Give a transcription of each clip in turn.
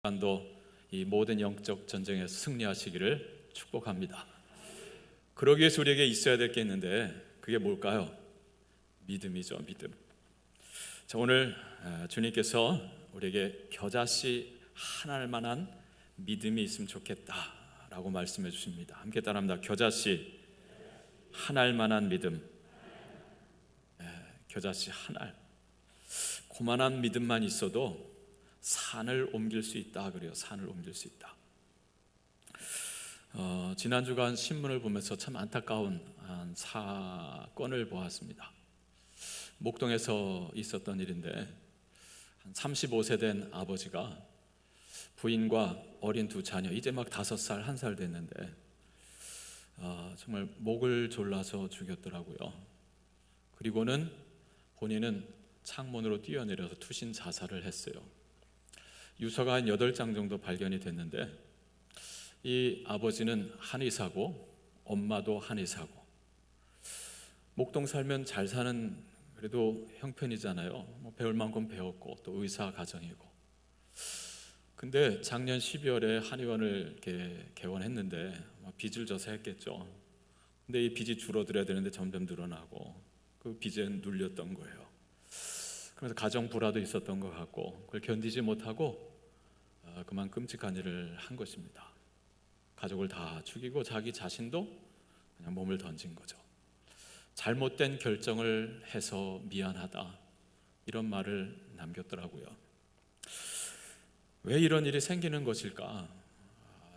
도 이 모든 영적 전쟁에서 승리하시기를 축복합니다. 그러기 위해서 우리에게 있어야 될 게 있는데 그게 뭘까요? 믿음이죠. 믿음. 자, 오늘 주님께서 우리에게 겨자씨 하나할 만한 믿음이 있으면 좋겠다라고 말씀해 주십니다. 함께 따라합니다. 겨자씨 하나할 만한 믿음. 겨자씨 하나. 고만한 믿음만 있어도 산을 옮길 수 있다 그래요. 산을 옮길 수 있다. 지난 주간 신문을 보면서 참 안타까운 한 사건을 보았습니다. 목동에서 있었던 일인데 한 35세 된 아버지가 부인과 어린 두 자녀, 이제 막 5살, 1살 됐는데 정말 목을 졸라서 죽였더라고요. 그리고는 본인은 창문으로 뛰어내려서 투신 자살을 했어요. 유서가 한 8장 정도 발견이 됐는데 이 아버지는 한의사고 엄마도 한의사고, 목동 살면 잘 사는 그래도 형편이잖아요. 배울 만큼 배웠고 또 의사 가정이고. 근데 작년 12월에 한의원을 이렇게 개원했는데 빚을 져서 했겠죠. 근데 이 빚이 줄어들어야 되는데 점점 늘어나고 그 빚에 눌렸던 거예요. 그래서 가정 불화도 있었던 것 같고 그걸 견디지 못하고 그만 끔찍한 일을 한 것입니다. 가족을 다 죽이고 자기 자신도 그냥 몸을 던진 거죠. 잘못된 결정을 해서 미안하다, 이런 말을 남겼더라고요. 왜 이런 일이 생기는 것일까?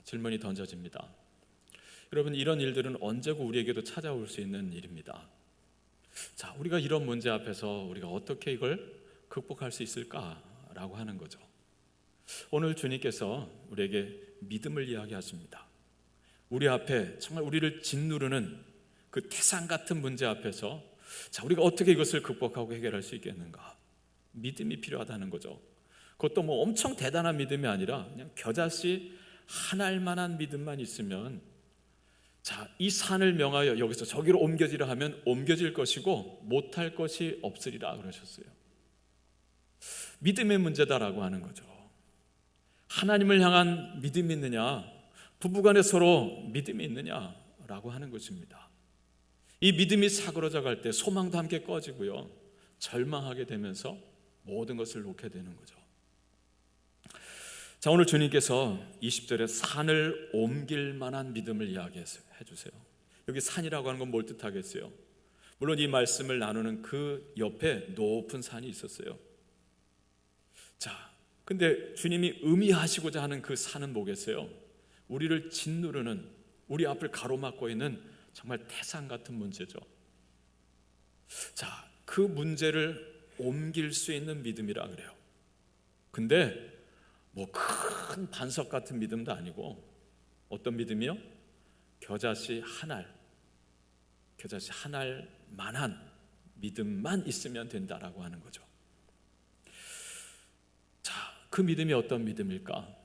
질문이 던져집니다. 여러분, 이런 일들은 언제고 우리에게도 찾아올 수 있는 일입니다. 자, 우리가 이런 문제 앞에서 우리가 어떻게 이걸 극복할 수 있을까라고 하는 거죠. 오늘 주님께서 우리에게 믿음을 이야기하십니다. 우리 앞에 정말 우리를 짓누르는 그 태산 같은 문제 앞에서 자, 우리가 어떻게 이것을 극복하고 해결할 수 있겠는가? 믿음이 필요하다는 거죠. 그것도 뭐 엄청 대단한 믿음이 아니라 그냥 겨자씨 하나일 만한 믿음만 있으면, 자, 이 산을 명하여 여기서 저기로 옮겨지라 하면 옮겨질 것이고 못할 것이 없으리라 그러셨어요. 믿음의 문제다라고 하는 거죠. 하나님을 향한 믿음이 있느냐, 부부간에 서로 믿음이 있느냐라고 하는 것입니다. 이 믿음이 사그러져 갈 때 소망도 함께 꺼지고요, 절망하게 되면서 모든 것을 놓게 되는 거죠. 자, 오늘 주님께서 20절에 산을 옮길 만한 믿음을 이야기해 주세요. 여기 산이라고 하는 건 뭘 뜻하겠어요? 물론 이 말씀을 나누는 그 옆에 높은 산이 있었어요. 자, 근데 주님이 의미하시고자 하는 그 산은 뭐겠어요? 우리를 짓누르는, 우리 앞을 가로막고 있는 정말 태산 같은 문제죠. 자, 그 문제를 옮길 수 있는 믿음이라 그래요. 근데 뭐 큰 반석 같은 믿음도 아니고 어떤 믿음이요? 겨자씨 한알 만한 믿음만 있으면 된다라고 하는 거죠. 자, 그 믿음이 어떤 믿음일까?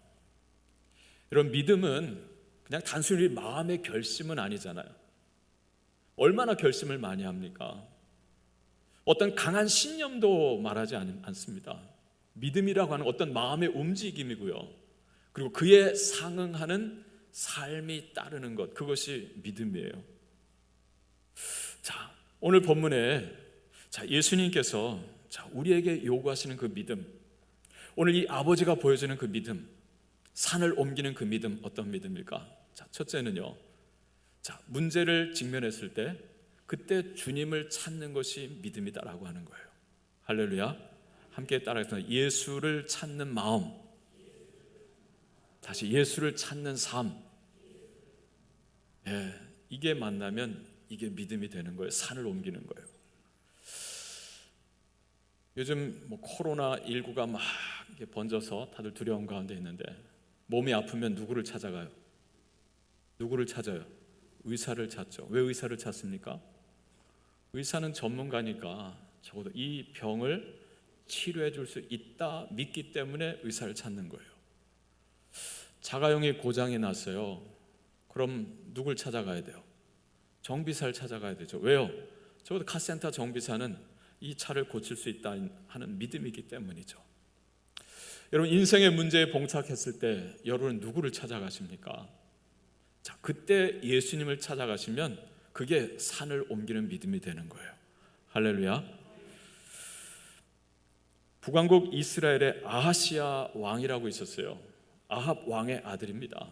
여러분, 믿음은 그냥 단순히 마음의 결심은 아니잖아요. 얼마나 결심을 많이 합니까? 어떤 강한 신념도 말하지 않습니다. 믿음이라고 하는 어떤 마음의 움직임이고요, 그리고 그에 상응하는 삶이 따르는 것, 그것이 믿음이에요. 자, 오늘 본문에 예수님께서 우리에게 요구하시는 그 믿음, 오늘 이 아버지가 보여주는 그 믿음, 산을 옮기는 그 믿음, 어떤 믿음일까? 자, 첫째는요, 문제를 직면했을 때 그때 주님을 찾는 것이 믿음이다라고 하는 거예요. 할렐루야. 함께 따라하겠습니다. 예수를 찾는 마음, 다시 예수를 찾는 삶, 이게 만나면 이게 믿음이 되는 거예요. 산을 옮기는 거예요. 요즘 코로나19가 막 번져서 다들 두려움 가운데 있는데, 몸이 아프면 누구를 찾아가요? 누구를 찾아요? 의사를 찾죠. 왜 의사를 찾습니까? 의사는 전문가니까 적어도 이 병을 치료해 줄 수 있다 믿기 때문에 의사를 찾는 거예요. 자가용이 고장이 났어요. 그럼 누굴 찾아가야 돼요? 정비사를 찾아가야 되죠. 왜요? 적어도 카센터 정비사는 이 차를 고칠 수 있다 하는 믿음이기 때문이죠. 여러분, 인생의 문제에 봉착했을 때 여러분은 누구를 찾아가십니까? 자, 그때 예수님을 찾아가시면 그게 산을 옮기는 믿음이 되는 거예요. 할렐루야. 북왕국 이스라엘에 아하시야 왕이라고 있었어요. 아합 왕의 아들입니다.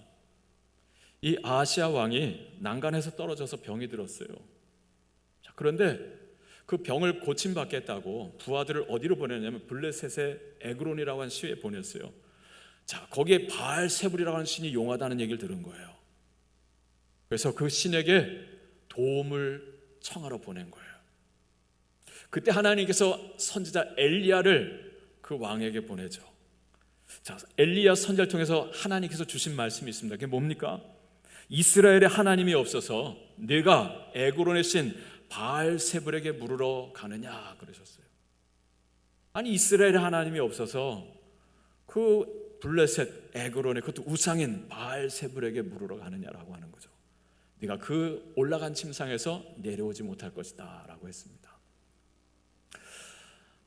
이 아하시야 왕이 난간에서 떨어져서 병이 들었어요. 자, 그런데 그 병을 고침받겠다고 부하들을 어디로 보냈냐면 블레셋의 에그론이라고 하는 시에 보냈어요. 자, 거기에 바알세불이라고 하는 신이 용하다는 얘기를 들은 거예요. 그래서 그 신에게 도움을 청하러 보낸 거예요. 그때 하나님께서 선지자 엘리야를 그 왕에게 보내죠. 자, 엘리야 선지자를 통해서 하나님께서 주신 말씀이 있습니다. 그게 뭡니까? 이스라엘의 하나님이 없어서 네가 에그론의 신 바알세불에게 물으러 가느냐 그러셨어요. 아니, 이스라엘의 하나님이 없어서 그 블레셋 에그론의 그것도 우상인 바알세불에게 물으러 가느냐라고 하는 거죠. 네가 그 올라간 침상에서 내려오지 못할 것이다 라고 했습니다.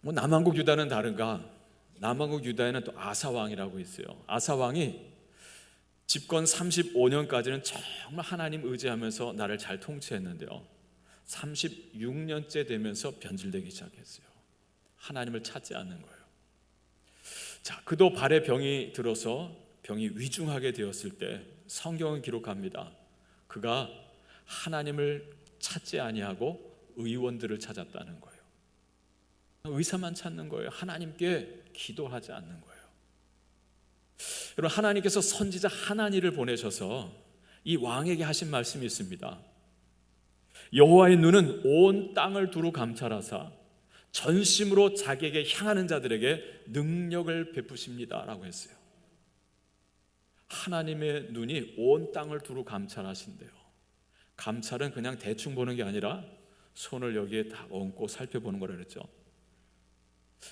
남왕국 유다는 다른가? 남왕국 유다에는 또 아사왕이라고 있어요. 아사왕이 집권 35년까지는 정말 하나님 의지하면서 나를 잘 통치했는데요, 36년째 되면서 변질되기 시작했어요. 하나님을 찾지 않는 거예요. 자, 그도 발에 병이 들어서 병이 위중하게 되었을 때 성경은 기록합니다. 그가 하나님을 찾지 아니하고 의원들을 찾았다는 거예요. 의사만 찾는 거예요. 하나님께 기도하지 않는 거예요. 여러분, 하나님께서 선지자 하나니를 보내셔서 이 왕에게 하신 말씀이 있습니다. 여호와의 눈은 온 땅을 두루 감찰하사 전심으로 자기에게 향하는 자들에게 능력을 베푸십니다 라고 했어요. 하나님의 눈이 온 땅을 두루 감찰하신대요. 감찰은 그냥 대충 보는 게 아니라 손을 여기에 다 얹고 살펴보는 거라 그랬죠.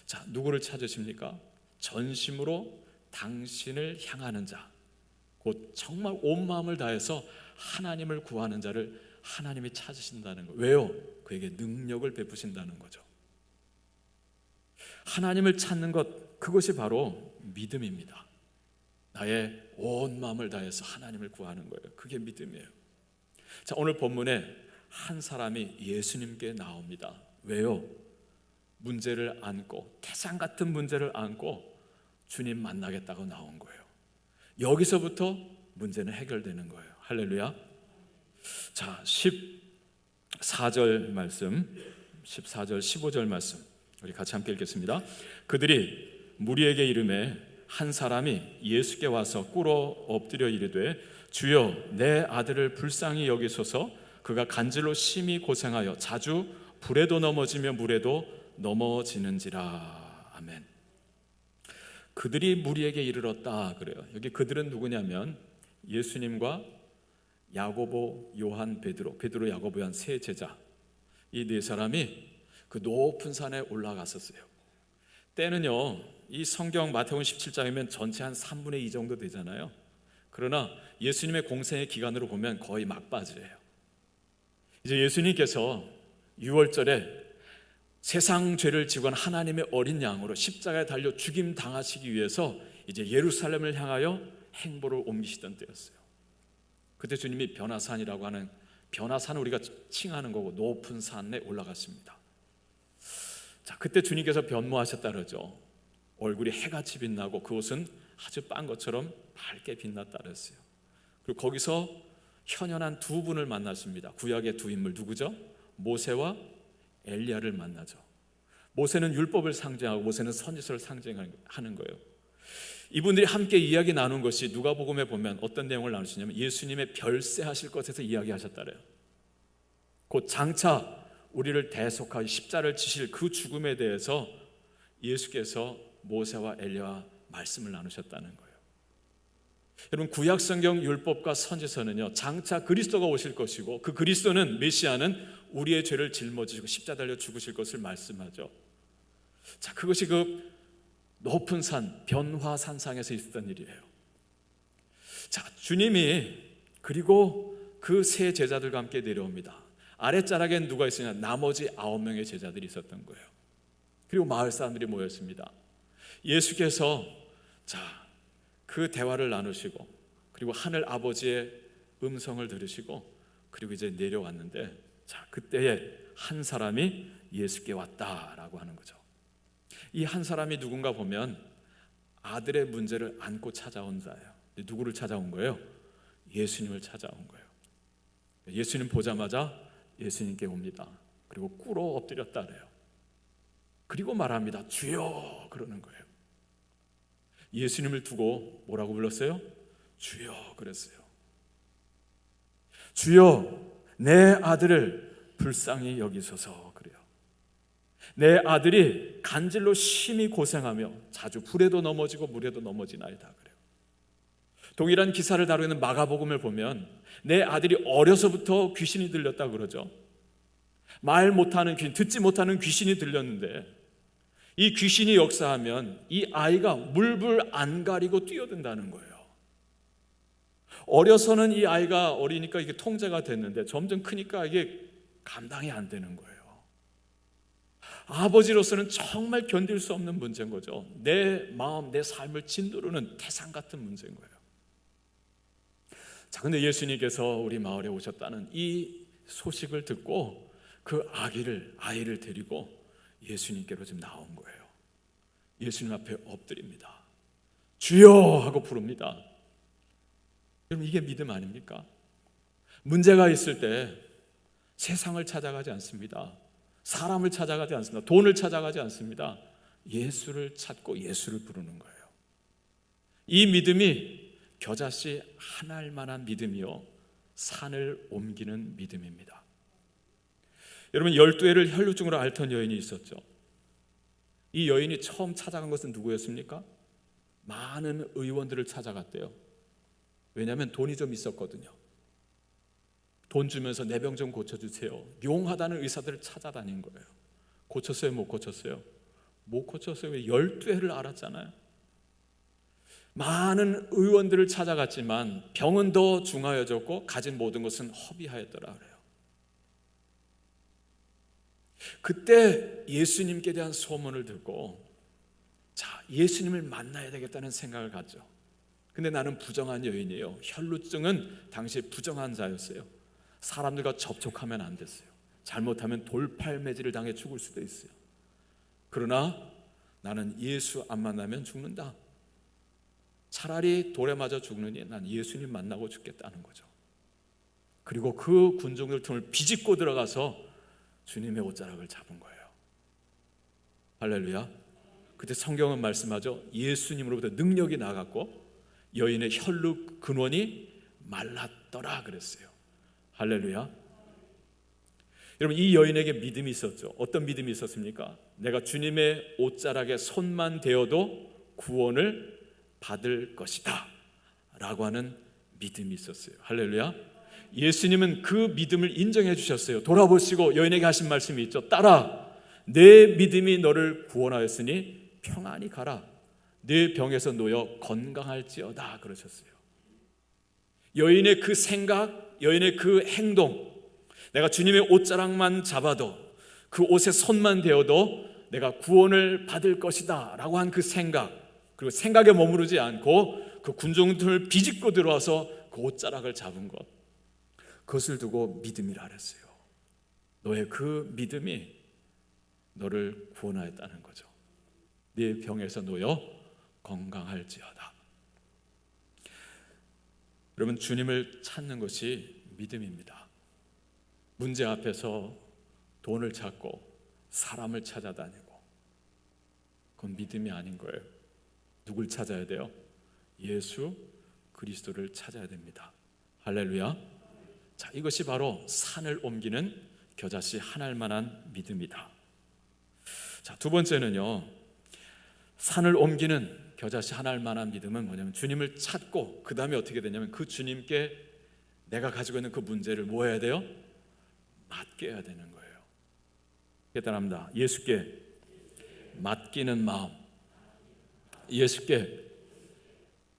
자, 누구를 찾으십니까? 전심으로 당신을 향하는 자, 곧 정말 온 마음을 다해서 하나님을 구하는 자를 하나님이 찾으신다는 거예요. 왜요? 그에게 능력을 베푸신다는 거죠. 하나님을 찾는 것, 그것이 바로 믿음입니다. 나의 온 마음을 다해서 하나님을 구하는 거예요. 그게 믿음이에요. 자, 오늘 본문에 한 사람이 예수님께 나옵니다. 왜요? 문제를 안고, 태산 같은 문제를 안고 주님 만나겠다고 나온 거예요. 여기서부터 문제는 해결되는 거예요. 할렐루야. 자, 14절 말씀, 14절 15절 말씀 우리 같이 함께 읽겠습니다. 그들이 무리에게 이르매 한 사람이 예수께 와서 꿇어 엎드려 이르되 주여, 내 아들을 불쌍히 여기소서. 그가 간질로 심히 고생하여 자주 불에도 넘어지며 물에도 넘어지는지라. 아멘. 그들이 무리에게 이르렀다 그래요. 여기 그들은 누구냐면 예수님과 야고보, 요한, 베드로, 야고보, 요한 세 제자, 이 네 사람이 그 높은 산에 올라갔었어요. 때는요, 이 성경 마태복음 17장이면 전체 한 3분의 2 정도 되잖아요. 그러나 예수님의 공생의 기간으로 보면 거의 막바지예요. 이제 예수님께서 6월절에 세상 죄를 지고 하나님의 어린 양으로 십자가에 달려 죽임 당하시기 위해서 이제 예루살렘을 향하여 행보를 옮기시던 때였어요. 그때 주님이 변화산이라고 하는, 변화산을 우리가 칭하는 거고 높은 산에 올라갔습니다. 자, 그때 주님께서 변모하셨다 그러죠. 얼굴이 해같이 빛나고 그 옷은 아주 빤 것처럼 밝게 빛났다 그랬어요. 그리고 거기서 현연한 두 분을 만났습니다. 구약의 두 인물 누구죠? 모세와 엘리야를 만나죠. 모세는 율법을 상징하고 모세는 선지서를 상징하는 거예요. 이분들이 함께 이야기 나눈 것이 누가복음에 보면 어떤 내용을 나누시냐면 예수님의 별세하실 것에서 이야기하셨다래요. 곧 장차 우리를 대속하여 십자를 지실 그 죽음에 대해서 예수께서 모세와 엘리야와 말씀을 나누셨다는 거예요. 여러분, 구약 성경 율법과 선지서는요, 장차 그리스도가 오실 것이고 그 그리스도는, 메시아는 우리의 죄를 짊어지시고 십자 달려 죽으실 것을 말씀하죠. 자, 그것이 그 높은 산 변화산상에서 있었던 일이에요. 자, 주님이 그리고 그 세 제자들과 함께 내려옵니다. 아랫자락엔 누가 있으냐? 나머지 9명의 제자들이 있었던 거예요. 그리고 마을 사람들이 모였습니다. 예수께서 자, 그 대화를 나누시고 그리고 하늘 아버지의 음성을 들으시고 그리고 이제 내려왔는데, 자, 그때에 한 사람이 예수께 왔다라고 하는 거죠. 이 한 사람이 누군가 보면 아들의 문제를 안고 찾아온 자예요. 누구를 찾아온 거예요? 예수님을 찾아온 거예요. 예수님 보자마자 예수님께 옵니다. 그리고 꿇어 엎드렸다 그래요. 그리고 말합니다. 주여, 그러는 거예요. 예수님을 두고 뭐라고 불렀어요? 주여 그랬어요. 주여, 내 아들을 불쌍히 여기소서 그래요. 내 아들이 간질로 심히 고생하며 자주 불에도 넘어지고 물에도 넘어지나이다 그래요. 동일한 기사를 다루는 마가복음을 보면 내 아들이 어려서부터 귀신이 들렸다 그러죠. 말 못하는 귀신, 듣지 못하는 귀신이 들렸는데 이 귀신이 역사하면 이 아이가 물불 안 가리고 뛰어든다는 거예요. 어려서는 이 아이가 어리니까 이게 통제가 됐는데 점점 크니까 이게 감당이 안 되는 거예요. 아버지로서는 정말 견딜 수 없는 문제인 거죠. 내 마음, 내 삶을 짓누르는 태산 같은 문제인 거예요. 자, 근데 예수님께서 우리 마을에 오셨다는 이 소식을 듣고 그 아이를 데리고 예수님께로 지금 나온 거예요. 예수님 앞에 엎드립니다. 주여 하고 부릅니다. 여러분, 이게 믿음 아닙니까? 문제가 있을 때 세상을 찾아가지 않습니다. 사람을 찾아가지 않습니다. 돈을 찾아가지 않습니다. 예수를 찾고 예수를 부르는 거예요. 이 믿음이 겨자씨 한 알만한 믿음이요, 산을 옮기는 믿음입니다. 여러분, 12해를 혈루증으로 앓던 여인이 있었죠. 이 여인이 처음 찾아간 것은 누구였습니까? 많은 의원들을 찾아갔대요. 왜냐하면 돈이 좀 있었거든요. 돈 주면서 내 병 좀 고쳐주세요. 용하다는 의사들을 찾아다닌 거예요. 고쳤어요? 못 고쳤어요? 못 고쳤어요. 왜? 12해를 앓았잖아요. 많은 의원들을 찾아갔지만 병은 더 중하여졌고 가진 모든 것은 허비하였더라 그래요. 그때 예수님께 대한 소문을 듣고, 자, 예수님을 만나야 되겠다는 생각을 갖죠. 근데 나는 부정한 여인이에요. 혈루증은 당시에 부정한 자였어요. 사람들과 접촉하면 안 됐어요. 잘못하면 돌팔매질을 당해 죽을 수도 있어요. 그러나 나는 예수 안 만나면 죽는다. 차라리 돌에 맞아 죽느니 난 예수님 만나고 죽겠다는 거죠. 그리고 그 군중들 틈을 비집고 들어가서 주님의 옷자락을 잡은 거예요. 할렐루야. 그때 성경은 말씀하죠. 예수님으로부터 능력이 나갔고 여인의 혈루 근원이 말랐더라 그랬어요. 할렐루야. 여러분, 이 여인에게 믿음이 있었죠. 어떤 믿음이 있었습니까? 내가 주님의 옷자락에 손만 대어도 구원을 받을 것이다 라고 하는 믿음이 있었어요. 할렐루야. 예수님은 그 믿음을 인정해 주셨어요. 돌아보시고 여인에게 하신 말씀이 있죠. 딸아, 내 믿음이 너를 구원하였으니 평안히 가라. 네 병에서 놓여 건강할지어다 그러셨어요. 여인의 그 생각, 여인의 그 행동, 내가 주님의 옷자락만 잡아도, 그 옷에 손만 대어도 내가 구원을 받을 것이다 라고 한 그 생각, 그리고 생각에 머무르지 않고 그 군중들을 비집고 들어와서 그 옷자락을 잡은 것, 그것을 두고 믿음이라 그랬어요. 너의 그 믿음이 너를 구원하였다는 거죠. 네 병에서 놓여 건강할지어다. 여러분, 주님을 찾는 것이 믿음입니다. 문제 앞에서 돈을 찾고 사람을 찾아다니고, 그건 믿음이 아닌 거예요. 누굴 찾아야 돼요? 예수 그리스도를 찾아야 됩니다. 할렐루야. 자, 이것이 바로 산을 옮기는 겨자씨 한 알만한 믿음이다. 자, 두 번째는요, 산을 옮기는 겨자씨 한 알만한 믿음은 뭐냐면 주님을 찾고 그 다음에 어떻게 되냐면 그 주님께 내가 가지고 있는 그 문제를 뭐 해야 돼요? 맡겨야 되는 거예요. 깨달합니다. 예수께 맡기는 마음, 예수께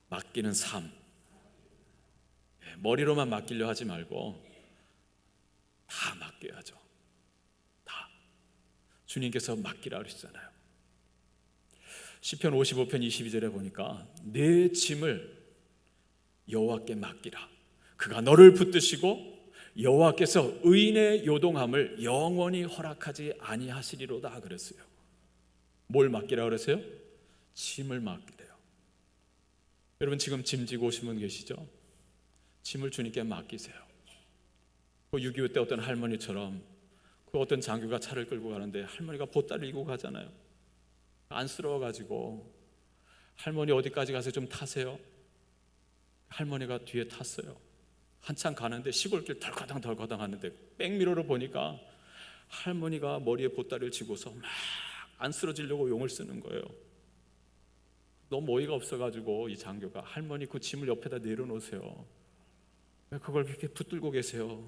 맡기는 삶. 머리로만 맡기려 하지 말고 다 맡겨야죠. 다. 주님께서 맡기라 그러시잖아요. 시편 55편 22절에 보니까 내 짐을 여호와께 맡기라. 그가 너를 붙드시고 여호와께서 의인의 요동함을 영원히 허락하지 아니하시리로다 그랬어요. 뭘 맡기라 그랬어요? 짐을 맡기래요. 여러분 지금 짐 지고 오신 분 계시죠? 짐을 주님께 맡기세요. 6.25 때 어떤 할머니처럼 그 어떤 장교가 차를 끌고 가는데 할머니가 보따리를 이고 가잖아요. 안쓰러워가지고 할머니 어디까지 가서 좀 타세요. 할머니가 뒤에 탔어요. 한참 가는데 시골길 덜커덩 하는데 백미러로 보니까 할머니가 머리에 보따리를 지고서 막 안 쓰러지려고 용을 쓰는 거예요. 너무 어이가 없어가지고 이 장교가 할머니 그 짐을 옆에다 내려놓으세요. 왜 그걸 그렇게 붙들고 계세요?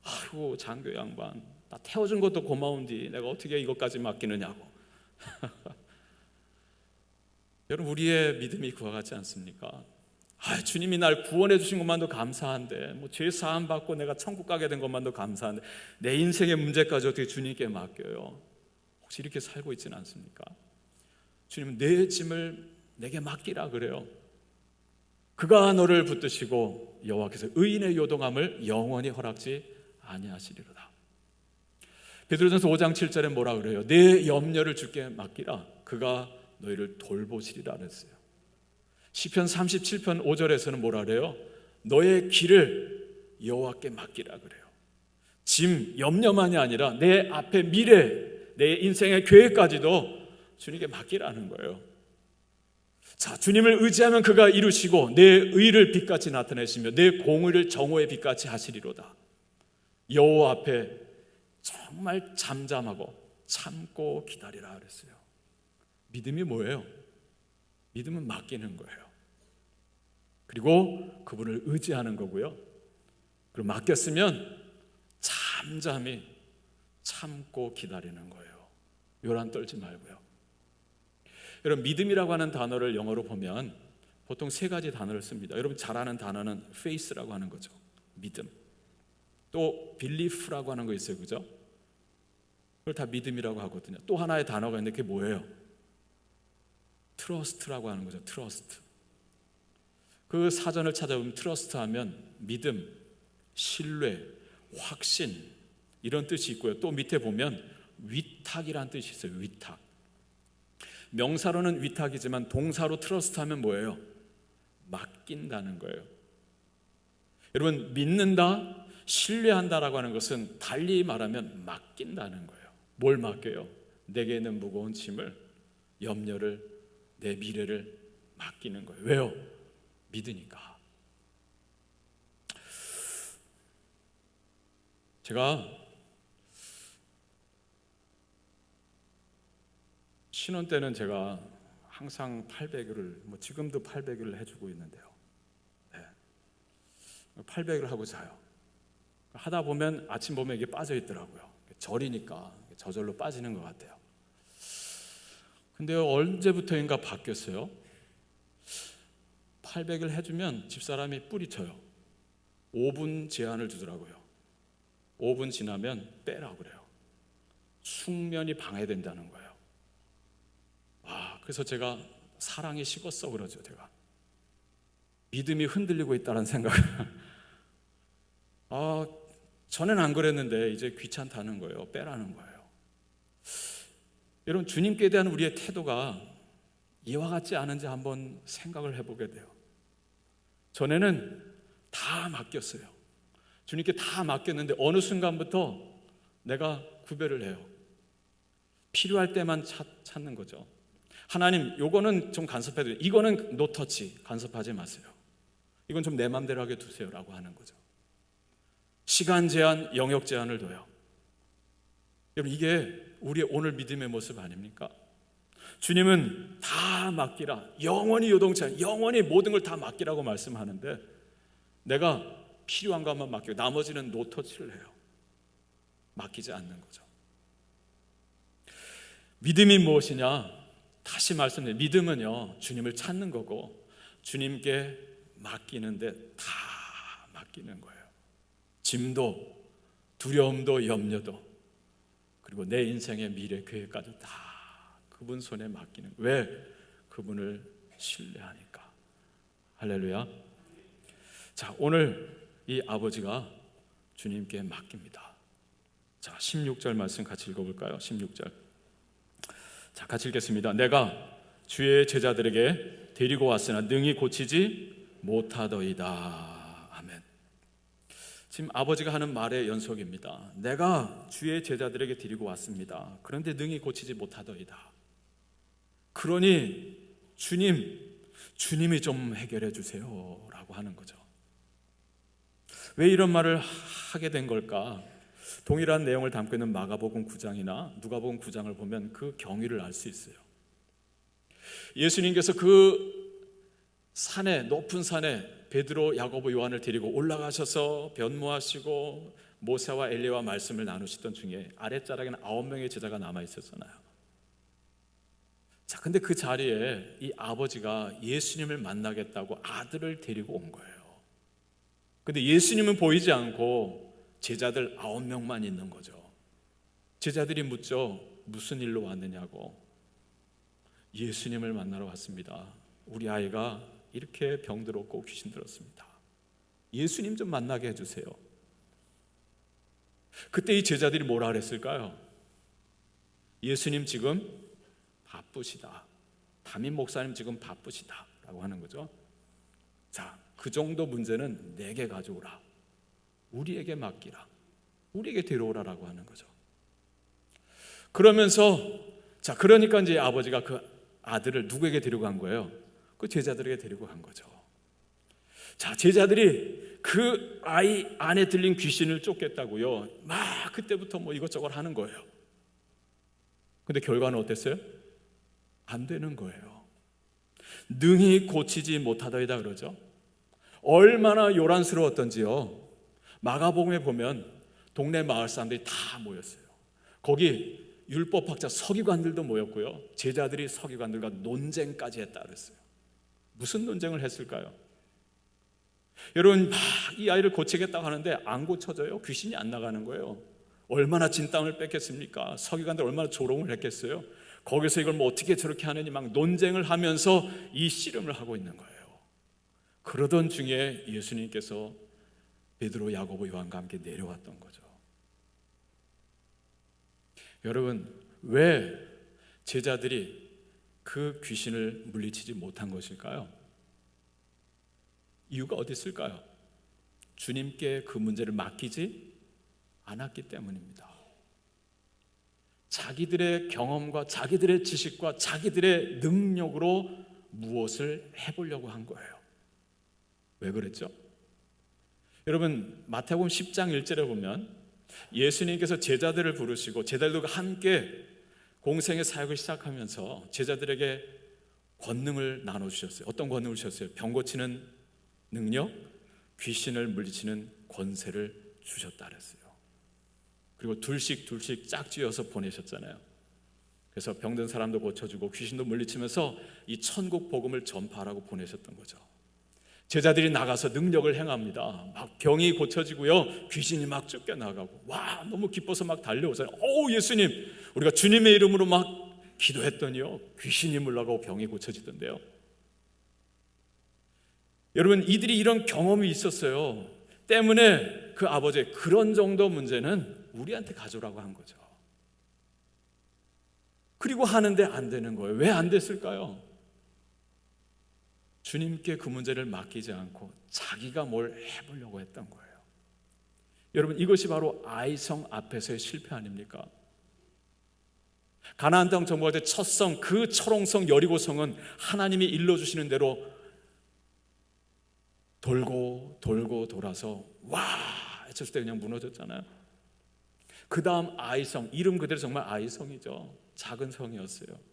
아이고 장교 양반, 나 태워준 것도 고마운디 내가 어떻게 이것까지 맡기느냐고. 여러분 우리의 믿음이 그와 같지 않습니까? 주님이 날 구원해 주신 것만도 감사한데 뭐 죄 사함 받고 내가 천국 가게 된 것만도 감사한데 내 인생의 문제까지 어떻게 주님께 맡겨요? 혹시 이렇게 살고 있지는 않습니까? 주님은 내 짐을 내게 맡기라 그래요. 그가 너를 붙드시고 여호와께서 의인의 요동함을 영원히 허락지 아니하시리로다. 베드로전서 5장 7절에 뭐라 그래요? 내 염려를 주께 맡기라. 그가 너희를 돌보시리라 그랬어요. 시편 37편 5절에서는 뭐라 그래요? 너의 길을 여호와께 맡기라 그래요. 짐, 염려만이 아니라 내 앞에 미래, 내 인생의 계획까지도 주님께 맡기라는 거예요. 자, 주님을 의지하면 그가 이루시고 내 의를 빛같이 나타내시며 내 공의를 정오의 빛같이 하시리로다. 여호와 앞에 정말 잠잠하고 참고 기다리라 그랬어요. 믿음이 뭐예요? 믿음은 맡기는 거예요. 그리고 그분을 의지하는 거고요. 그리고 맡겼으면 잠잠히 참고 기다리는 거예요. 요란 떨지 말고요. 여러분 믿음이라고 하는 단어를 영어로 보면 보통 세 가지 단어를 씁니다. 여러분 잘 아는 단어는 faith라고 하는 거죠. 믿음. 또 belief라고 하는 거 있어요. 그죠? 그걸 다 믿음이라고 하거든요. 또 하나의 단어가 있는데 그게 뭐예요? trust라고 하는 거죠. trust. 그 사전을 찾아보면 trust 하면 믿음, 신뢰, 확신 이런 뜻이 있고요. 또 밑에 보면 위탁이라는 뜻이 있어요. 위탁. 명사로는 위탁이지만 동사로 트러스트 하면 뭐예요? 맡긴다는 거예요. 여러분 믿는다, 신뢰한다라고 하는 것은 달리 말하면 맡긴다는 거예요. 뭘 맡겨요? 내게 있는 무거운 짐을, 염려를, 내 미래를 맡기는 거예요. 왜요? 믿으니까. 제가 신혼 때는 제가 항상 800을 지금도 800을 해주고 있는데요. 네. 800을 하고 자요. 하다 보면 아침 보면 이게 빠져 있더라고요. 절이니까 저절로 빠지는 것 같아요. 근데 언제부터인가 바뀌었어요. 800을 해주면 집사람이 뿌리쳐요. 5분 제한을 두더라고요. 5분 지나면 빼라고 그래요. 숙면이 방해된다는 거예요. 그래서 제가 사랑이 식었어 그러죠. 제가 믿음이 흔들리고 있다는 생각을 전엔 안 그랬는데 이제 귀찮다는 거예요. 빼라는 거예요. 여러분 주님께 대한 우리의 태도가 이와 같지 않은지 한번 생각을 해보게 돼요. 전에는 다 맡겼어요. 주님께 다 맡겼는데 어느 순간부터 내가 구별을 해요. 필요할 때만 찾는 거죠. 하나님 요거는 좀 간섭해도 이거는 노터치 간섭하지 마세요. 이건 좀 내 맘대로 하게 두세요 라고 하는 거죠. 시간 제한, 영역 제한을 둬요. 여러분 이게 우리의 오늘 믿음의 모습 아닙니까? 주님은 다 맡기라, 영원히 요동치 않게 영원히 모든 걸 다 맡기라고 말씀하는데 내가 필요한 것만 맡기고 나머지는 노터치를 해요. 맡기지 않는 거죠. 믿음이 무엇이냐? 다시 말씀드려요. 믿음은요 주님을 찾는 거고 주님께 맡기는데 다 맡기는 거예요. 짐도 두려움도 염려도 그리고 내 인생의 미래 계획까지 다 그분 손에 맡기는. 왜? 그분을 신뢰하니까. 할렐루야. 자, 오늘 이 아버지가 주님께 맡깁니다. 자, 16절 말씀 같이 읽어볼까요? 16절. 자, 같이 읽겠습니다. 내가 주의 제자들에게 데리고 왔으나 능히 고치지 못하더이다. 아멘. 지금 아버지가 하는 말의 연속입니다. 내가 주의 제자들에게 데리고 왔습니다. 그런데 능히 고치지 못하더이다. 그러니 주님이 좀 해결해 주세요 라고 하는 거죠. 왜 이런 말을 하게 된 걸까? 동일한 내용을 담고 있는 마가복음 9장이나 누가복음 9장을 보면 그 경위를 알 수 있어요. 예수님께서 그 산에, 높은 산에 베드로, 야고보, 요한을 데리고 올라가셔서 변모하시고 모세와 엘리야와 말씀을 나누시던 중에 아랫자락에는 9명의 제자가 남아 있었잖아요. 자, 근데 그 자리에 이 아버지가 예수님을 만나겠다고 아들을 데리고 온 거예요. 근데 예수님은 보이지 않고 제자들 9명만 있는 거죠. 제자들이 묻죠. 무슨 일로 왔느냐고. 예수님을 만나러 왔습니다. 우리 아이가 이렇게 병들었고 귀신 들었습니다. 예수님 좀 만나게 해주세요. 그때 이 제자들이 뭐라 그랬을까요? 예수님 지금 바쁘시다. 담임 목사님 지금 바쁘시다 라고 하는 거죠. 자, 그 정도 문제는 내게 가져오라. 우리에게 맡기라. 우리에게 데려오라라고 하는 거죠. 그러면서 자, 그러니까 이제 아버지가 그 아들을 누구에게 데리고 간 거예요? 그 제자들에게 데리고 간 거죠. 자, 제자들이 그 아이 안에 들린 귀신을 쫓겠다고요. 막 그때부터 뭐 이것저것 하는 거예요. 근데 결과는 어땠어요? 안 되는 거예요. 능히 고치지 못하더이다 그러죠. 얼마나 요란스러웠던지요. 마가복음에 보면 동네 마을 사람들이 다 모였어요. 거기 율법학자 서기관들도 모였고요. 제자들이 서기관들과 논쟁까지 했다 그랬어요. 무슨 논쟁을 했을까요? 여러분, 이 아이를 고치겠다고 하는데 안 고쳐져요. 귀신이 안 나가는 거예요. 얼마나 진땀을 뺐겠습니까? 서기관들 얼마나 조롱을 했겠어요? 거기서 이걸 뭐 어떻게 저렇게 하느니 막 논쟁을 하면서 이 씨름을 하고 있는 거예요. 그러던 중에 예수님께서 베드로, 야고보, 요한과 함께 내려왔던 거죠. 여러분, 왜 제자들이 그 귀신을 물리치지 못한 것일까요? 이유가 어디 있을까요? 주님께 그 문제를 맡기지 않았기 때문입니다. 자기들의 경험과 자기들의 지식과 자기들의 능력으로 무엇을 해보려고 한 거예요. 왜 그랬죠? 여러분, 마태복음 10장 1절에 보면 예수님께서 제자들을 부르시고 제자들과 함께 공생의 사역을 시작하면서 제자들에게 권능을 나눠주셨어요. 어떤 권능을 주셨어요? 병 고치는 능력, 귀신을 물리치는 권세를 주셨다 그랬어요. 그리고 둘씩 짝지어서 보내셨잖아요. 그래서 병든 사람도 고쳐주고 귀신도 물리치면서 이 천국 복음을 전파하라고 보내셨던 거죠. 제자들이 나가서 능력을 행합니다. 막 병이 고쳐지고요, 귀신이 막 쫓겨나가고, 와, 너무 기뻐서 막 달려오잖아요. 오, 예수님, 우리가 주님의 이름으로 막 기도했더니요, 귀신이 물러가고 병이 고쳐지던데요. 여러분, 이들이 이런 경험이 있었어요. 때문에 그 아버지의 그런 정도 문제는 우리한테 가져오라고 한 거죠. 그리고 하는데 안 되는 거예요. 왜 안 됐을까요? 주님께 그 문제를 맡기지 않고 자기가 뭘 해보려고 했던 거예요. 여러분, 이것이 바로 아이성 앞에서의 실패 아닙니까? 가나안 땅 정복할 때 첫 성, 그 철옹성 여리고성은 하나님이 일러주시는 대로 돌고 돌아서 와 했을 때 그냥 무너졌잖아요. 그 다음 아이성, 이름 그대로 정말 아이성이죠. 작은 성이었어요.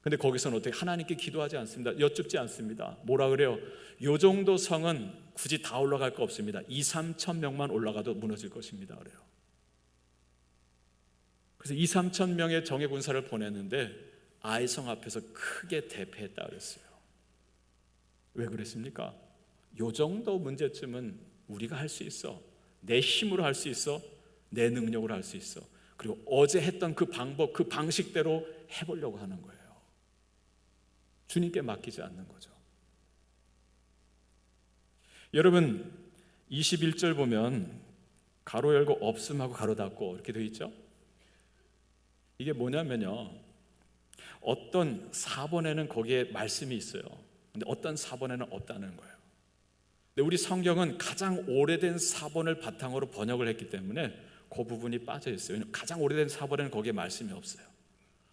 근데 거기서는 어떻게 하나님께 기도하지 않습니다. 여쭙지 않습니다. 뭐라 그래요? 요 정도 성은 굳이 다 올라갈 거 없습니다. 2-3천 명만 올라가도 무너질 것입니다. 그래요. 그래서 2-3천 명의 정예 군사를 보냈는데 아이성 앞에서 크게 대패했다 그랬어요. 왜 그랬습니까? 요 정도 문제쯤은 우리가 할 수 있어. 내 힘으로 할 수 있어. 내 능력으로 할 수 있어. 그리고 어제 했던 그 방법, 그 방식대로 해보려고 하는 거예요. 주님께 맡기지 않는 거죠. 여러분 21절 보면 가로 열고 없음하고 가로 닫고 이렇게 되어 있죠. 이게 뭐냐면요, 어떤 사본에는 거기에 말씀이 있어요. 근데 어떤 사본에는 없다는 거예요. 근데 우리 성경은 가장 오래된 사본을 바탕으로 번역을 했기 때문에 그 부분이 빠져 있어요. 가장 오래된 사본에는 거기에 말씀이 없어요.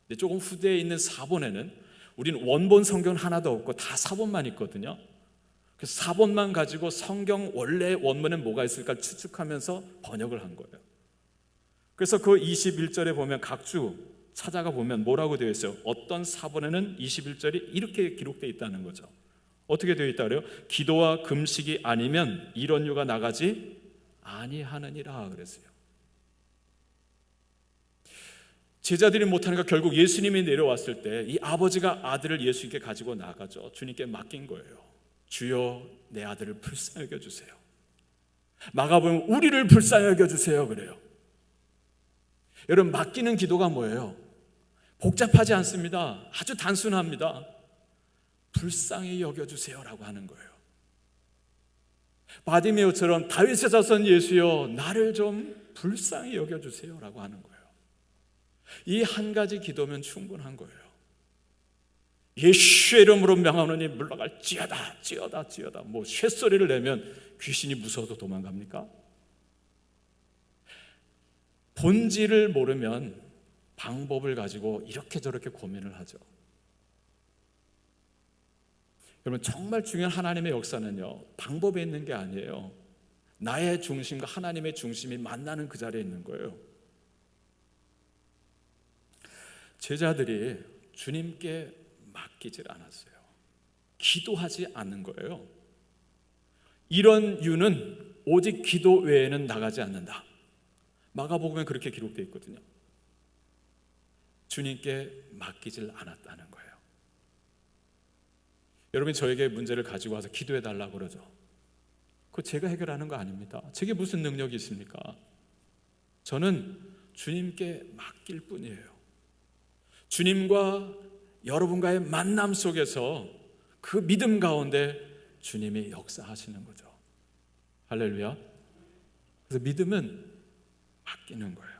근데 조금 후대에 있는 사본에는, 우리는 원본 성경은 하나도 없고 다 사본만 있거든요. 그래서 사본만 가지고 성경 원래 원문엔 뭐가 있을까 추측하면서 번역을 한 거예요. 그래서 그 21절에 보면 각주 찾아가 보면 뭐라고 되어 있어요? 어떤 사본에는 21절이 이렇게 기록되어 있다는 거죠. 어떻게 되어 있다 그래요? 기도와 금식이 아니면 이런 유가 나가지 아니하느니라 그랬어요. 제자들이 못하는 거, 결국 예수님이 내려왔을 때 이 아버지가 아들을 예수님께 가지고 나가죠. 주님께 맡긴 거예요. 주여 내 아들을 불쌍히 여겨주세요. 마가복음 우리를 불쌍히 여겨주세요 그래요. 여러분 맡기는 기도가 뭐예요? 복잡하지 않습니다. 아주 단순합니다. 불쌍히 여겨주세요라고 하는 거예요. 바디메오처럼 다윗의 자손 예수여 나를 좀 불쌍히 여겨주세요라고 하는 거예요. 이 한 가지 기도면 충분한 거예요. 예수의 이름으로 명하노니 물러갈지어다 찌어다 찌어다. 뭐 쇳소리를 내면 귀신이 무서워서 도망갑니까? 본질을 모르면 방법을 가지고 이렇게 저렇게 고민을 하죠. 여러분 정말 중요한 하나님의 역사는요, 방법에 있는 게 아니에요. 나의 중심과 하나님의 중심이 만나는 그 자리에 있는 거예요. 제자들이 주님께 맡기질 않았어요. 기도하지 않는 거예요. 이런 유는 오직 기도 외에는 나가지 않는다. 마가복음에 그렇게 기록되어 있거든요. 주님께 맡기질 않았다는 거예요. 여러분이 저에게 문제를 가지고 와서 기도해 달라고 그러죠. 그거 제가 해결하는 거 아닙니다. 제게 무슨 능력이 있습니까? 저는 주님께 맡길 뿐이에요. 주님과 여러분과의 만남 속에서 그 믿음 가운데 주님이 역사하시는 거죠. 할렐루야. 그래서 믿음은 맡기는 거예요.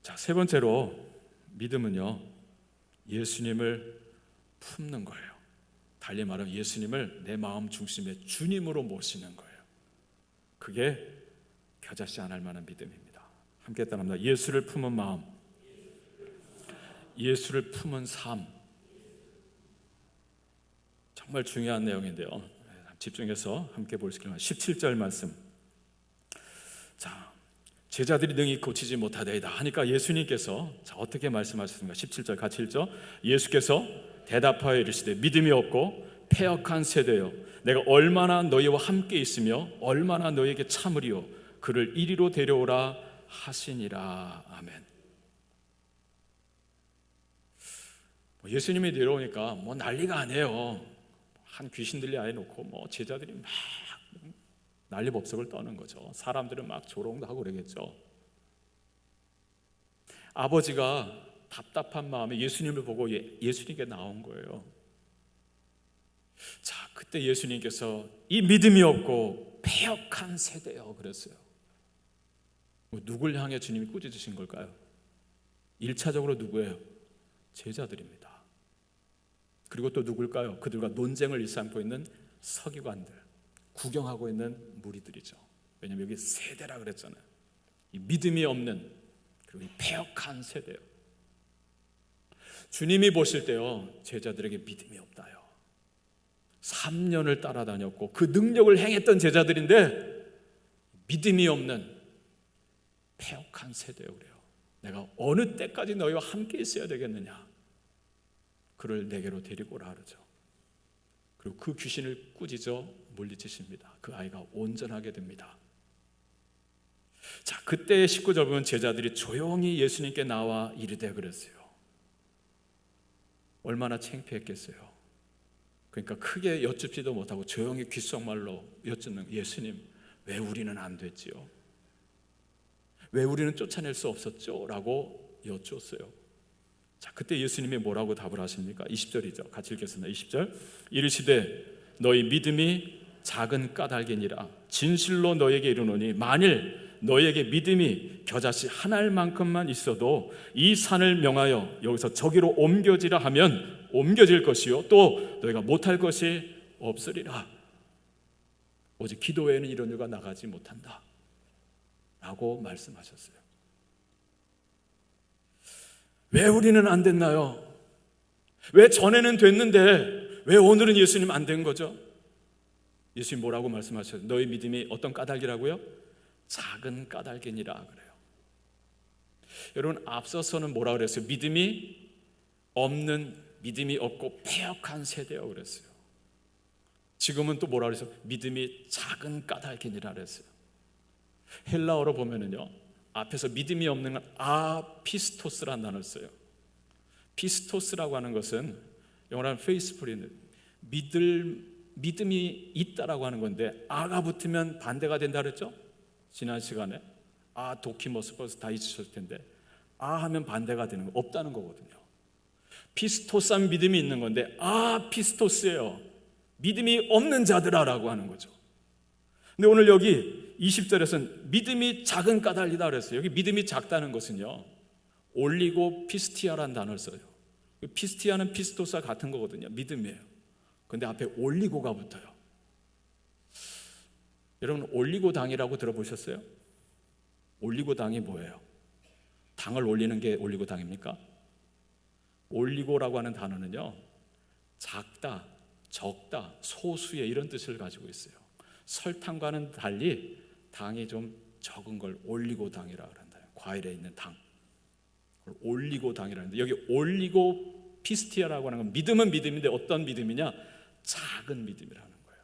자, 세 번째로 믿음은요, 예수님을 품는 거예요. 달리 말하면 예수님을 내 마음 중심에 주님으로 모시는 거예요. 그게 겨자씨 안 할 만한 믿음입니다. 함께 따라합니다. 예수를 품은 마음, 예수를 품은 삶. 정말 중요한 내용인데요. 집중해서 함께 볼 수 있는 17절 말씀. 자, 제자들이 능히 고치지 못하되이다 하니까 예수님께서 자, 어떻게 말씀하셨습니까? 17절 같이 읽죠. 예수께서 대답하여 이르시되 믿음이 없고 패역한 세대여 내가 얼마나 너희와 함께 있으며 얼마나 너희에게 참으리요 그를 이리로 데려오라 하시니라. 아멘. 예수님이 내려오니까 뭐 난리가 아니에요. 한 귀신 들리 아예 놓고 뭐 제자들이 막 난리법석을 떠는 거죠. 사람들은 막 조롱도 하고 그러겠죠. 아버지가 답답한 마음에 예수님을 보고 예수님께 나온 거예요. 자, 그때 예수님께서 이 믿음이 없고 패역한 세대요 그랬어요. 누굴 향해 주님이 꾸짖으신 걸까요? 1차적으로 누구예요? 제자들입니다. 그리고 또 누굴까요? 그들과 논쟁을 일삼고 있는 서기관들, 구경하고 있는 무리들이죠. 왜냐하면 여기 세대라 그랬잖아요. 이 믿음이 없는, 그리고 이 패역한 세대요. 주님이 보실 때요, 제자들에게 믿음이 없다요. 3년을 따라다녔고 그 능력을 행했던 제자들인데 믿음이 없는 패역한 세대요. 그래요. 내가 어느 때까지 너희와 함께 있어야 되겠느냐? 그를 내게로 데리고 오라 그러죠. 그리고 그 귀신을 꾸짖어 물리치십니다. 그 아이가 온전하게 됩니다. 자, 그때 19절 보면 제자들이 조용히 예수님께 나와 이르되 그랬어요. 얼마나 창피했겠어요. 그러니까 크게 여쭙지도 못하고 조용히 귓속말로 여쭙는 예수님, 왜 우리는 안 됐지요? 왜 우리는 쫓아낼 수 없었죠? 라고 여쭈었어요. 자, 그때 예수님이 뭐라고 답을 하십니까? 20절이죠. 같이 읽겠습니다. 20절. 이르시되 너희 믿음이 작은 까닭이니라. 진실로 너에게 이르노니 만일 너에게 믿음이 겨자씨 한 알만큼만 있어도 이 산을 명하여 여기서 저기로 옮겨지라 하면 옮겨질 것이요 또 너희가 못할 것이 없으리라. 오직 기도에는 이런 일가 나가지 못한다 라고 말씀하셨어요. 왜 우리는 안 됐나요? 왜 전에는 됐는데 왜 오늘은 예수님 안 된 거죠? 예수님 뭐라고 말씀하셨어요? 너희 믿음이 어떤 까닭이라고요? 작은 까닭이니라 그래요. 여러분, 앞서서는 뭐라 그랬어요? 믿음이 없고 패역한 세대라고 그랬어요. 지금은 또 뭐라 그랬어요? 믿음이 작은 까닭이니라 그랬어요. 헬라어로 보면은요, 앞에서 믿음이 없는 건 아피스토스라는 단어를 써요. 피스토스라고 하는 것은 영어로 하면 페이스풀인 믿음이 있다라고 하는 건데, 아가 붙으면 반대가 된다 그랬죠? 지난 시간에 도키모스 벌써 다 잊으셨을 텐데, 하면 반대가 되는 거 없다는 거거든요. 피스토스한 믿음이 있는 건데 피스토스예요. 믿음이 없는 자들아라고 하는 거죠. 근데 오늘 여기 20절에서는 믿음이 작은 까닭이다 그랬어요. 여기 믿음이 작다는 것은요, 올리고 피스티아라는 단어를 써요. 피스티아는 피스토스와 같은 거거든요. 믿음이에요. 근데 앞에 올리고가 붙어요. 여러분, 올리고당이라고 들어보셨어요? 올리고당이 뭐예요? 당을 올리는 게 올리고당입니까? 올리고라고 하는 단어는요, 작다, 적다, 소수의 이런 뜻을 가지고 있어요. 설탕과는 달리 당이 좀 적은 걸 올리고당이라고 한다. 과일에 있는 당, 올리고당이라는데, 여기 올리고 피스티아라고 하는 건 믿음은 믿음인데 어떤 믿음이냐? 작은 믿음이라는 거예요.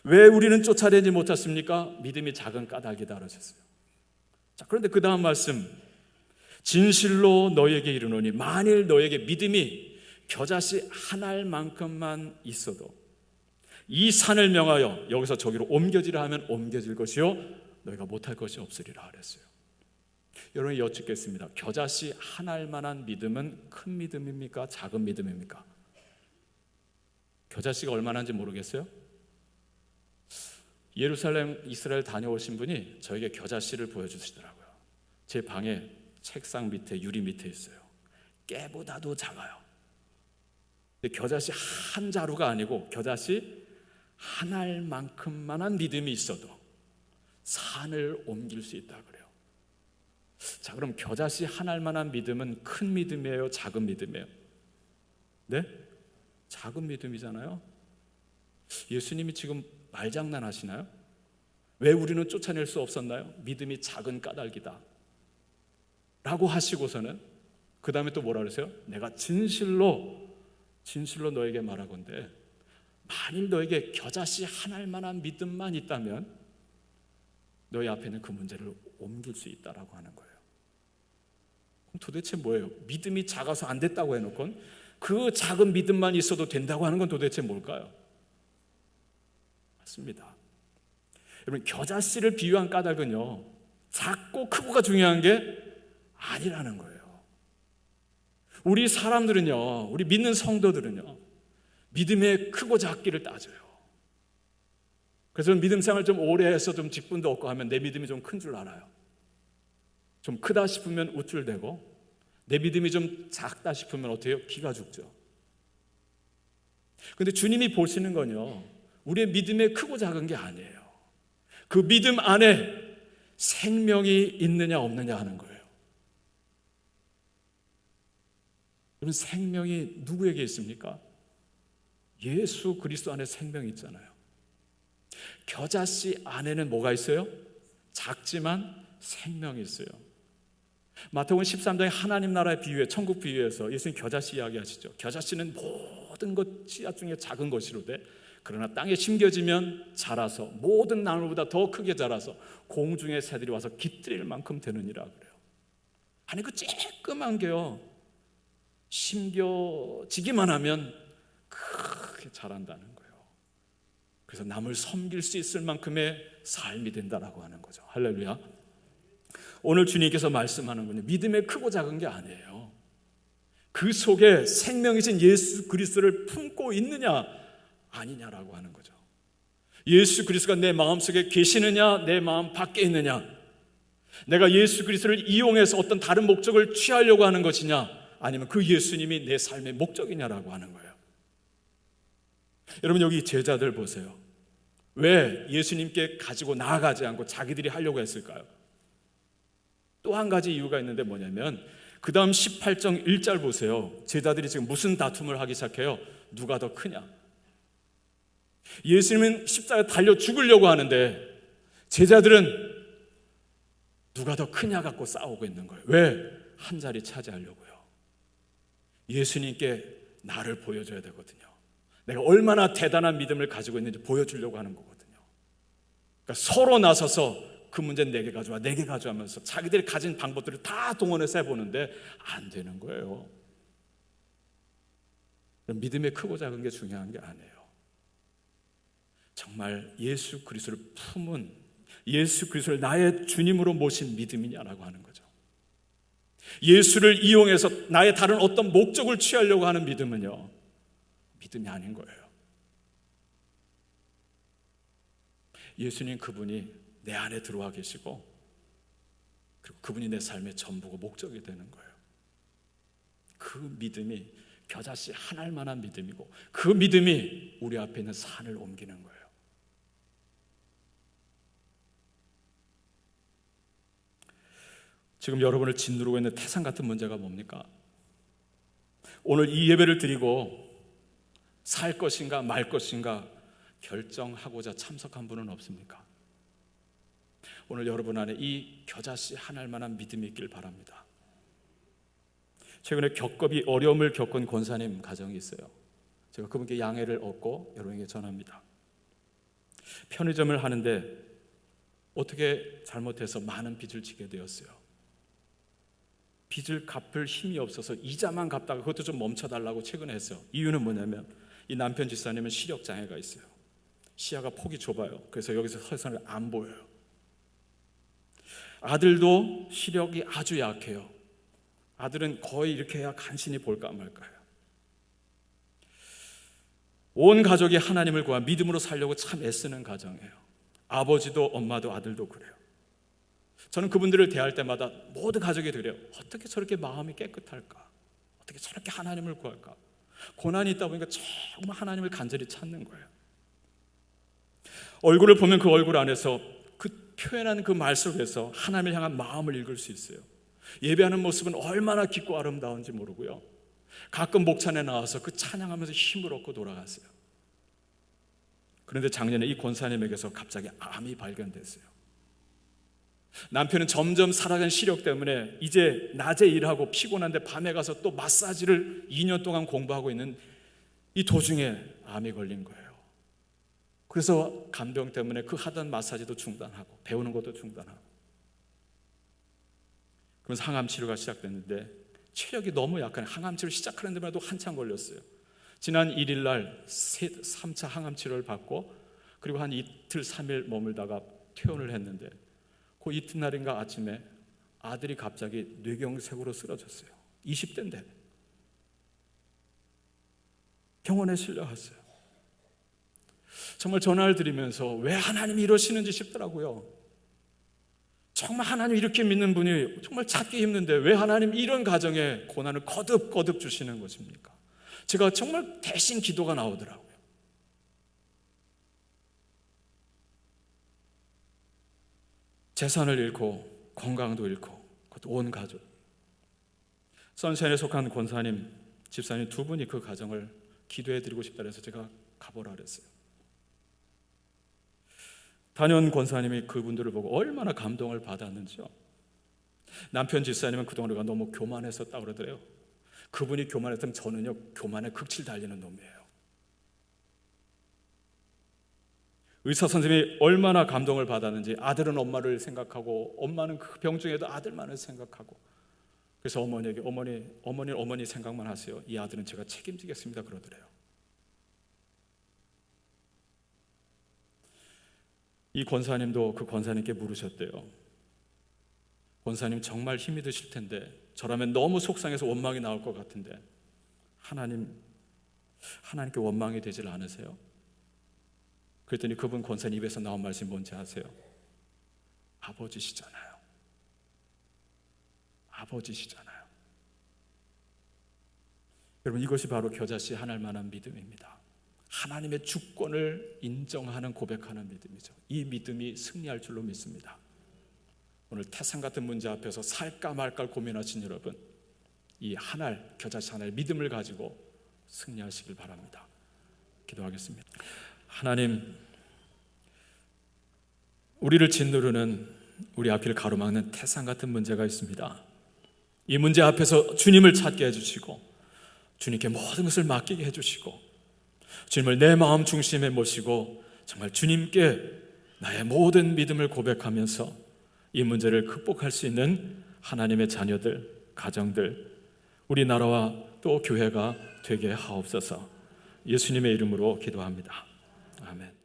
왜 우리는 쫓아내지 못했습니까? 믿음이 작은 까닭이다 그러셨어요. 자, 그런데 그 다음 말씀, 진실로 너에게 이르노니 만일 너에게 믿음이 겨자씨 한 알만큼만 있어도 이 산을 명하여 여기서 저기로 옮겨지라 하면 옮겨질 것이요 너희가 못할 것이 없으리라 그랬어요. 여러분이 여쭙겠습니다. 겨자씨 한 알만한 믿음은 큰 믿음입니까? 작은 믿음입니까? 겨자씨가 얼마나인지 모르겠어요? 예루살렘 이스라엘 다녀오신 분이 저에게 겨자씨를 보여주시더라고요. 제 방에 책상 밑에 유리 밑에 있어요. 깨보다도 작아요. 근데 겨자씨 한 자루가 아니고 겨자씨 한 알만큼만한 믿음이 있어도 산을 옮길 수 있다 그래요. 자, 그럼 겨자씨 한 알만한 믿음은 큰 믿음이에요? 작은 믿음이에요? 네? 작은 믿음이잖아요. 예수님이 지금 말장난하시나요? 왜 우리는 쫓아낼 수 없었나요? 믿음이 작은 까닭이다 라고 하시고서는 그 다음에 또 뭐라 그러세요? 내가 진실로 너에게 말하건대 만일 너에게 겨자씨 한 알만한 믿음만 있다면 너희 앞에는 그 문제를 옮길 수 있다라고 하는 거예요. 그럼 도대체 뭐예요? 믿음이 작아서 안 됐다고 해놓고 그 작은 믿음만 있어도 된다고 하는 건 도대체 뭘까요? 맞습니다. 여러분, 겨자씨를 비유한 까닭은요, 작고 크고가 중요한 게 아니라는 거예요. 우리 사람들은요, 우리 믿는 성도들은요, 믿음의 크고 작기를 따져요. 그래서 믿음 생활 좀 오래 해서 좀 직분도 얻고 하면 내 믿음이 좀 큰 줄 알아요. 좀 크다 싶으면 우쭐대고, 내 믿음이 좀 작다 싶으면 어떻게 해요? 기가 죽죠. 그런데 주님이 보시는 건요, 우리의 믿음의 크고 작은 게 아니에요. 그 믿음 안에 생명이 있느냐 없느냐 하는 거예요. 여러분, 생명이 누구에게 있습니까? 예수 그리스도 안에 생명이 있잖아요. 겨자씨 안에는 뭐가 있어요? 작지만 생명이 있어요. 마태복음 13장에 하나님 나라의 비유에, 천국 비유에서 예수님 겨자씨 이야기하시죠. 겨자씨는 모든 것 씨앗 중에 작은 것이로되 그러나 땅에 심겨지면 자라서 모든 나무보다 더 크게 자라서 공중의 새들이 와서 깃들일 만큼 되느니라 그래요. 아니, 그 쬐끄만 게요, 심겨지기만 하면 크게 자란다는 거예요. 그래서 남을 섬길 수 있을 만큼의 삶이 된다라고 하는 거죠. 할렐루야. 오늘 주님께서 말씀하는 건요, 믿음의 크고 작은 게 아니에요. 그 속에 생명이신 예수 그리스도를 품고 있느냐 아니냐라고 하는 거죠. 예수 그리스도가 내 마음속에 계시느냐, 내 마음 밖에 있느냐, 내가 예수 그리스도를 이용해서 어떤 다른 목적을 취하려고 하는 것이냐, 아니면 그 예수님이 내 삶의 목적이냐라고 하는 거예요. 여러분, 여기 제자들 보세요. 왜 예수님께 가지고 나아가지 않고 자기들이 하려고 했을까요? 또 한 가지 이유가 있는데 뭐냐면, 그 다음 18장 1절 보세요. 제자들이 지금 무슨 다툼을 하기 시작해요? 누가 더 크냐? 예수님은 십자가에 달려 죽으려고 하는데 제자들은 누가 더 크냐 갖고 싸우고 있는 거예요. 왜? 한 자리 차지하려고요. 예수님께 나를 보여줘야 되거든요. 내가 얼마나 대단한 믿음을 가지고 있는지 보여주려고 하는 거거든요. 그러니까 서로 나서서 그 문제는 내게 가져와, 내게 가져가면서 자기들이 가진 방법들을 다 동원해서 해보는데 안 되는 거예요. 믿음의 크고 작은 게 중요한 게 아니에요. 정말 예수 그리스도를 품은, 예수 그리스도를 나의 주님으로 모신 믿음이냐라고 하는 거죠. 예수를 이용해서 나의 다른 어떤 목적을 취하려고 하는 믿음은요, 믿음이 아닌 거예요. 예수님, 그분이 내 안에 들어와 계시고, 그리고 그분이 내 삶의 전부고 목적이 되는 거예요. 그 믿음이 겨자씨 한 알만한 믿음이고, 그 믿음이 우리 앞에 있는 산을 옮기는 거예요. 지금 여러분을 짓누르고 있는 태산 같은 문제가 뭡니까? 오늘 이 예배를 드리고 살 것인가 말 것인가 결정하고자 참석한 분은 없습니까? 오늘 여러분 안에 이 겨자씨 한 알만한 믿음이 있길 바랍니다. 최근에 겹겹이 어려움을 겪은 권사님 가정이 있어요. 제가 그분께 양해를 얻고 여러분에게 전합니다. 편의점을 하는데 어떻게 잘못해서 많은 빚을 지게 되었어요. 빚을 갚을 힘이 없어서 이자만 갚다가 그것도 좀 멈춰달라고 최근에 했어요. 이유는 뭐냐면 이 남편 집사님은 시력장애가 있어요. 시야가 폭이 좁아요. 그래서 여기서 서서는 안 보여요. 아들도 시력이 아주 약해요. 아들은 거의 이렇게 해야 간신히 볼까 말까요. 온 가족이 하나님을 구한 믿음으로 살려고 참 애쓰는 가정이에요. 아버지도 엄마도 아들도 그래요. 저는 그분들을 대할 때마다 모두 가족이 그래요. 어떻게 저렇게 마음이 깨끗할까? 어떻게 저렇게 하나님을 구할까? 고난이 있다 보니까 정말 하나님을 간절히 찾는 거예요. 얼굴을 보면 그 얼굴 안에서 그 표현하는 그 말 속에서 하나님을 향한 마음을 읽을 수 있어요. 예배하는 모습은 얼마나 깊고 아름다운지 모르고요. 가끔 목찬에 나와서 그 찬양하면서 힘을 얻고 돌아갔어요. 그런데 작년에 이 권사님에게서 갑자기 암이 발견됐어요. 남편은 점점 살아가는 시력 때문에 이제 낮에 일하고 피곤한데 밤에 가서 또 마사지를 2년 동안 공부하고 있는 이 도중에 암이 걸린 거예요. 그래서 간병 때문에 그 하던 마사지도 중단하고 배우는 것도 중단하고, 그러면서 항암 치료가 시작됐는데 체력이 너무 약한, 항암 치료 시작하는 데만 해도 한참 걸렸어요. 지난 1일 날 3차 항암 치료를 받고 그리고 한 이틀 3일 머물다가 퇴원을 했는데 그 이튿날인가 아침에 아들이 갑자기 뇌경색으로 쓰러졌어요. 20대인데 병원에 실려갔어요. 정말 전화를 드리면서 왜 하나님이 이러시는지 싶더라고요. 정말 하나님 이렇게 믿는 분이 정말 찾기 힘든데 왜 하나님 이런 가정에 고난을 거듭 주시는 것입니까? 제가 정말 대신 기도가 나오더라고요. 재산을 잃고 건강도 잃고 그것도 온 가족. 선샤인에 속한 권사님, 집사님 두 분이 그 가정을 기도해드리고 싶다 해서 제가 가보라 그랬어요. 단연 권사님이 그분들을 보고 얼마나 감동을 받았는지요. 남편 집사님은 그동안 우리가 너무 교만했었다고 그러더래요. 그분이 교만했다면 저는요, 교만에 극치를 달리는 놈이에요. 의사 선생님이 얼마나 감동을 받았는지, 아들은 엄마를 생각하고 엄마는 그 병 중에도 아들만을 생각하고, 그래서 어머니에게 어머니 생각만 하세요. 이 아들은 제가 책임지겠습니다 그러더래요. 이 권사님도 그 권사님께 물으셨대요. 권사님, 정말 힘이 드실 텐데 저라면 너무 속상해서 원망이 나올 것 같은데 하나님께 원망이 되질 않으세요? 그랬더니 그분 권사님 입에서 나온 말씀이 뭔지 아세요? 아버지시잖아요. 아버지시잖아요. 여러분, 이것이 바로 겨자씨 하나일 만한 믿음입니다. 하나님의 주권을 인정하는 고백하는 믿음이죠. 이 믿음이 승리할 줄로 믿습니다. 오늘 태산 같은 문제 앞에서 살까 말까 고민하신 여러분, 이 하나일, 겨자씨 하나일 믿음을 가지고 승리하시길 바랍니다. 기도하겠습니다. 하나님, 우리를 짓누르는, 우리 앞을 가로막는 태산 같은 문제가 있습니다. 이 문제 앞에서 주님을 찾게 해주시고 주님께 모든 것을 맡기게 해주시고 주님을 내 마음 중심에 모시고 정말 주님께 나의 모든 믿음을 고백하면서 이 문제를 극복할 수 있는 하나님의 자녀들, 가정들, 우리나라와 또 교회가 되게 하옵소서. 예수님의 이름으로 기도합니다. 아멘.